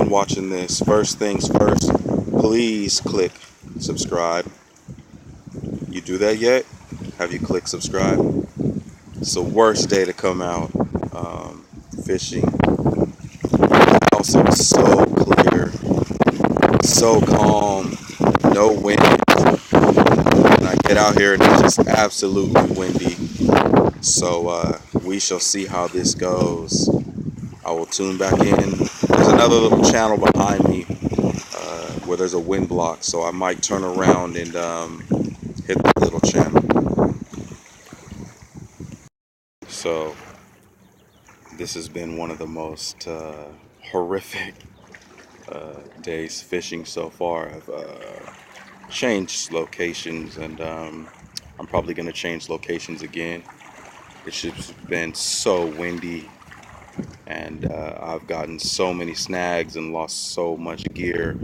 done watching this, first things first, please click subscribe. You do that yet? Have you clicked subscribe? It's the worst day to come out fishing. Also, so clear, so calm, no wind. And I get out here and it's just absolutely windy. So we shall see how this goes. I will tune back in. There's another little channel behind me where there's a wind block, so I might turn around and hit that little channel. So this has been one of the most horrific days fishing so far. I've changed locations, and I'm probably going to change locations again. It's just been so windy, and I've gotten so many snags and lost so much gear.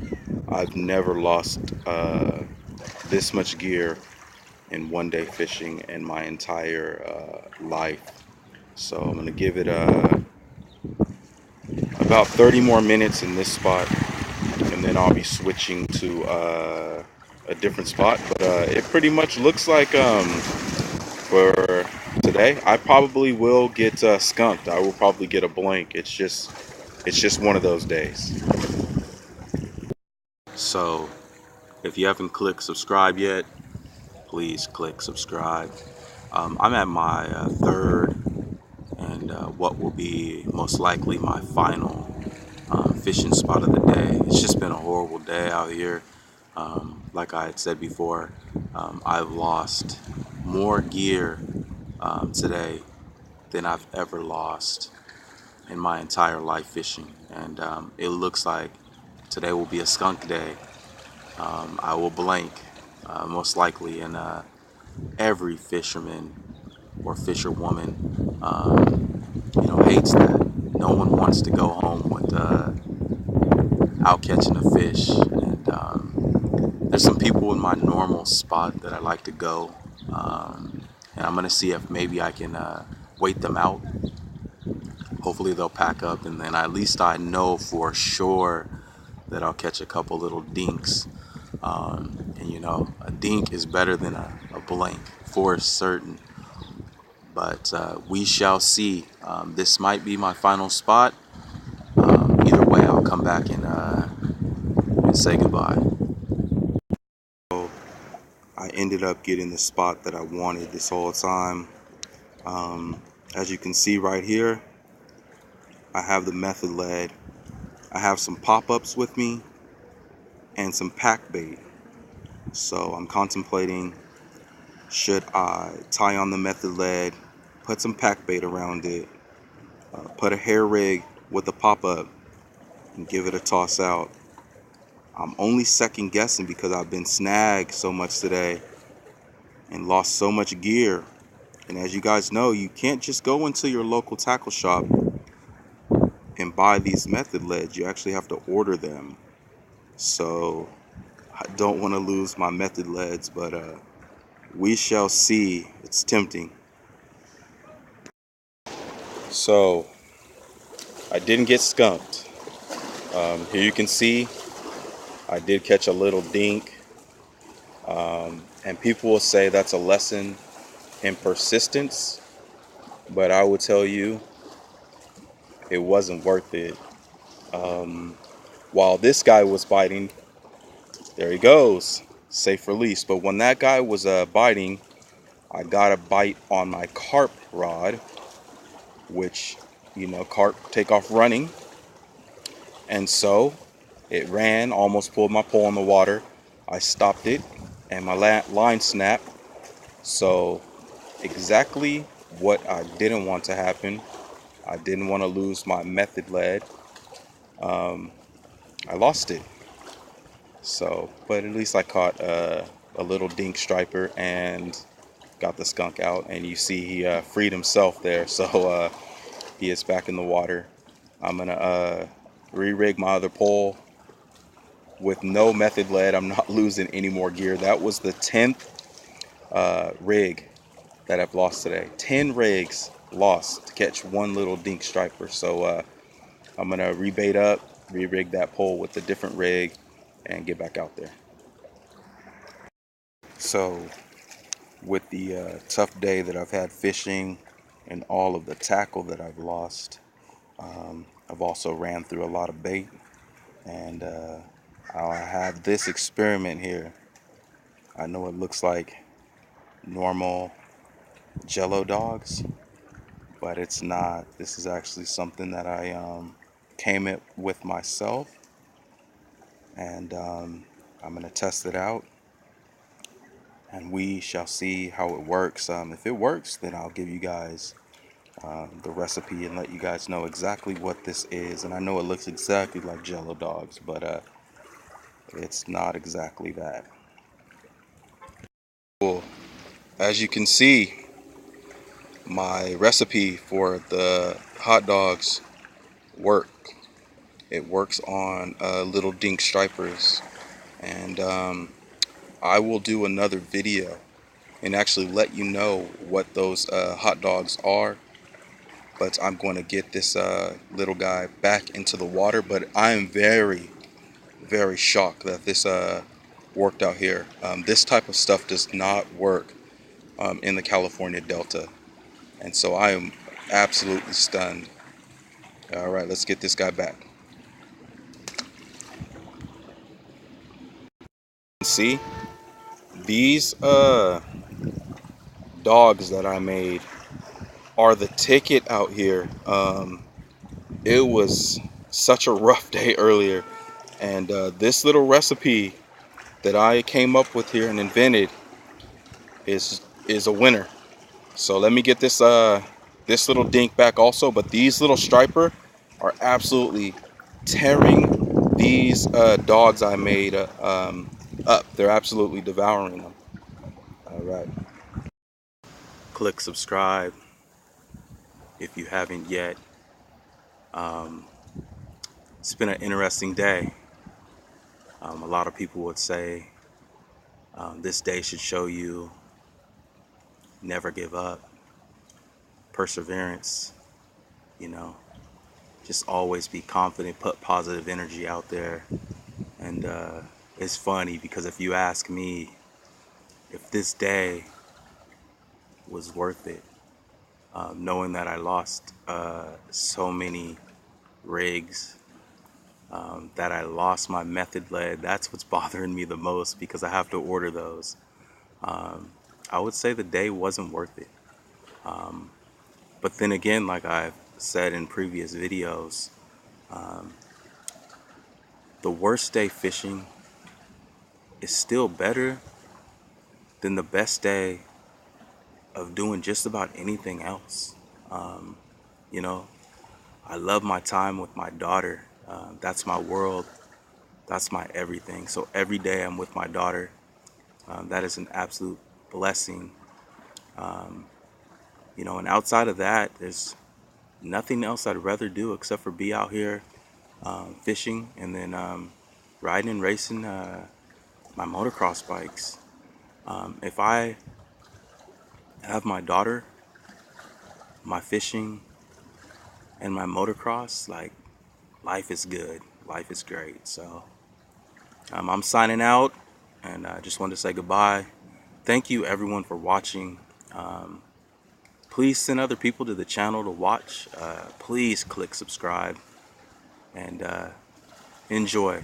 I've never lost this much gear in one day fishing in my entire life. So I'm going to give it about 30 more minutes in this spot, and then I'll be switching to a different spot. But it pretty much looks like for today I probably will get skunked. I will probably get a blank. It's just one of those days. So if you haven't clicked subscribe yet, please click subscribe. I'm at my third and what will be most likely my final fishing spot of the day. It's just been a horrible day out here. Like I had said before, I've lost more gear today than I've ever lost in my entire life fishing, and it looks like today will be a skunk day. I will blank most likely, and every fisherman or fisherwoman hates that. No one wants to go home with out catching a fish, and there's some people in my normal spot that I like to go, and I'm gonna see if maybe I can wait them out. Hopefully they'll pack up, and then at least I know for sure that I'll catch a couple little dinks. And a dink is better than a blank for certain. But we shall see. This might be my final spot. Either way, I'll come back and say goodbye. So I ended up getting the spot that I wanted this whole time. As you can see right here, I have the method lead. I have some pop-ups with me and some pack bait. So I'm contemplating, should I tie on the method lead, put some pack bait around it, put a hair rig with a pop-up, and give it a toss out. I'm only second guessing because I've been snagged so much today and lost so much gear. And as you guys know, you can't just go into your local tackle shop and buy these method leads. You actually have to order them. So I don't want to lose my method leads, but we shall see. It's tempting. So I didn't get skunked. Here you can see I did catch a little dink, and people will say that's a lesson in persistence, but I will tell you it wasn't worth it. While this guy was biting, there he goes, safe release. But when that guy was biting, I got a bite on my carp rod, which, carp take off running. And so it ran, almost pulled my pole in the water. I stopped it, and my line snapped. So exactly what I didn't want to happen. I didn't want to lose my method lead. I lost it. So, but at least I caught a little dink striper and got the skunk out. And you see he freed himself there. So he is back in the water. I'm going to re-rig my other pole with no method lead. I'm not losing any more gear. That was the 10th rig that I've lost today. 10 rigs lost to catch one little dink striper. So I'm going to rebait up, re-rig that pole with a different rig, and get back out there. So with the tough day that I've had fishing and all of the tackle that I've lost, I've also ran through a lot of bait, and I have this experiment here. I know it looks like normal Jello dogs, but it's not. This is actually something that I came up with myself, and I'm gonna test it out, and we shall see how it works. If it works, then I'll give you guys the recipe and let you guys know exactly what this is. And I know it looks exactly like Jello dogs, but it's not exactly that. Cool. As you can see, my recipe for the hot dogs work. It works on little dink stripers, and I will do another video and actually let you know what those hot dogs are. But I'm going to get this little guy back into the water. But I am very, very shocked that this worked out here. This type of stuff does not work in the California Delta, and so I am absolutely stunned. All right, let's get this guy back. See, these dogs that I made are the ticket out here. It was such a rough day earlier, and this little recipe that I came up with here and invented is a winner. So let me get this this little dink back also, but these little striper are absolutely tearing these dogs I made up. They're absolutely devouring them. All right. Click subscribe if you haven't yet. It's been an interesting day. A lot of people would say this day should show you never give up, perseverance, you know, just always be confident, put positive energy out there. And it's funny because if you ask me if this day was worth it, knowing that I lost so many rigs, that I lost my method lead, that's what's bothering me the most because I have to order those. I would say the day wasn't worth it. But then again, like I've said in previous videos, the worst day fishing is still better than the best day of doing just about anything else. You know, I love my time with my daughter. That's my world. That's my everything. So every day I'm with my daughter. That is an absolute blessing. You know, and outside of that, there's nothing else I'd rather do except for be out here fishing and then riding and racing my motocross bikes. If I have my daughter, my fishing, and my motocross, like, life is good. Life is great. So I'm signing out, and I just wanted to say goodbye. Thank you everyone for watching. Please send other people to the channel to watch. Please click subscribe and enjoy.